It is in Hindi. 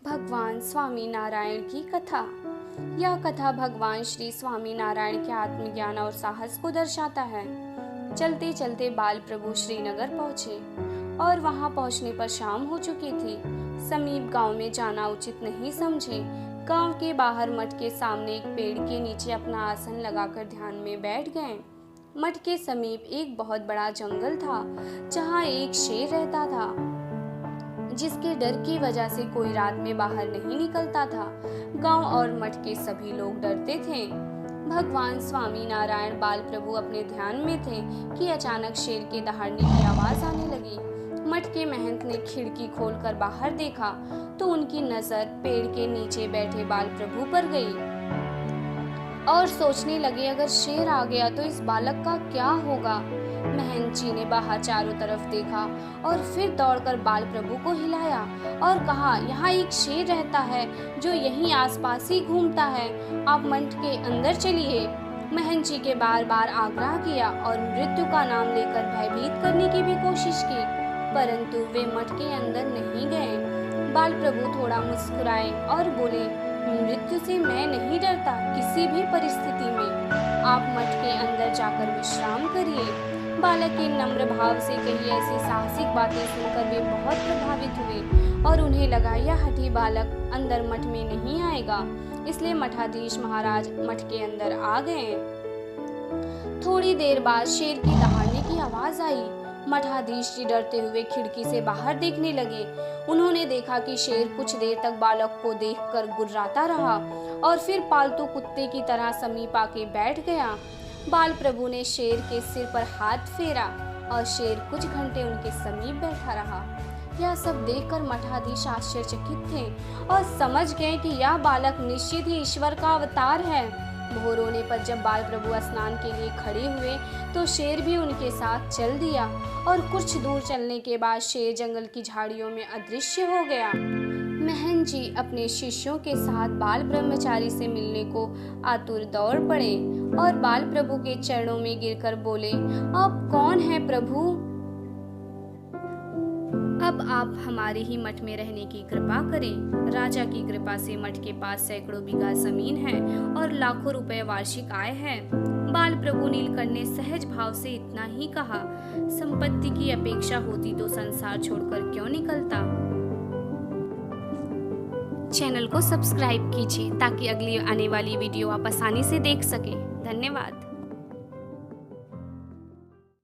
भगवान स्वामी नारायण की कथा। यह कथा भगवान श्री स्वामी नारायण के आत्मज्ञान और साहस को दर्शाता है। चलते चलते बाल प्रभु श्रीनगर पहुँचे और वहां पहुंचने पर शाम हो चुकी थी। समीप गांव में जाना उचित नहीं समझे। गांव के बाहर मठ के सामने एक पेड़ के नीचे अपना आसन लगाकर ध्यान में बैठ गए। मठ के समीप एक बहुत बड़ा जंगल था, जहां एक शेर रहता था, जिसके डर की वजह से कोई रात में बाहर नहीं निकलता था। गांव और मठ के सभी लोग डरते थे। भगवान स्वामी नारायण बाल प्रभु अपने ध्यान में थे कि अचानक शेर के दहाड़ने की आवाज आने लगी। मठ के महंत ने खिड़की खोलकर बाहर देखा तो उनकी नजर पेड़ के नीचे बैठे बाल प्रभु पर गई और सोचने लगे, अगर शेर आ गया तो इस बालक का क्या होगा। महंत जी ने बाहर चारों तरफ देखा और फिर दौड़कर बाल प्रभु को हिलाया और कहा, यहाँ एक शेर रहता है जो यहीं आसपास ही घूमता है, आप मठ के अंदर चलिए। महंत जी के बार बार आग्रह किया और मृत्यु का नाम लेकर भयभीत करने की भी कोशिश की, परंतु वे मठ के अंदर नहीं गए। बाल प्रभु थोड़ा मुस्कुराए और बोले, मृत्यु से मैं नहीं डरता किसी भी परिस्थिति में, आप मठ के अंदर जाकर विश्राम करिए। बालक के नम्र भाव से कही ऐसी साहसिक बातें सुनकर वे बहुत प्रभावित हुए और उन्हें लगा, यह हठी बालक अंदर मठ में नहीं आएगा। इसलिए मठाधीश महाराज मठ के अंदर आ गए। थोड़ी देर बाद शेर की दहाड़ने की आवाज आई। मठाधीश जी डरते हुए खिड़की से बाहर देखने लगे। उन्होंने देखा कि शेर कुछ देर तक बालक को देखकर गुर्राता रहा और फिर पालतू कुत्ते की तरह समीप आके बैठ गया। बाल प्रभु ने शेर के सिर पर हाथ फेरा और शेर कुछ घंटे उनके समीप बैठा रहा। यह सब देखकर मठाधीश आश्चर्यचकित थे और समझ गए कि यह बालक निश्चित ही ईश्वर का अवतार है। भोर होने पर जब बाल प्रभु स्नान के लिए खड़े हुए तो शेर भी उनके साथ चल दिया और कुछ दूर चलने के बाद शेर जंगल की झाड़ियों में अदृश्य हो गया। महंत जी अपने शिष्यों के साथ बाल ब्रह्मचारी से मिलने को आतुर दौड़ पड़े और बाल प्रभु के चरणों में गिरकर बोले, आप कौन हैं प्रभु? अब आप हमारे ही मठ में रहने की कृपा करें। राजा की कृपा से मठ के पास सैकड़ों बीघा जमीन है और लाखों रुपए वार्षिक आय है। बाल प्रभु नीलकंठ ने सहज भाव से इतना ही कहा। संपत्ति की अपेक्षा होती तो संसार छोड़कर क्यों निकलता। चैनल को सब्सक्राइब कीजिए ताकि अगली आने वाली वीडियो आप आसानी से देख सकें। धन्यवाद।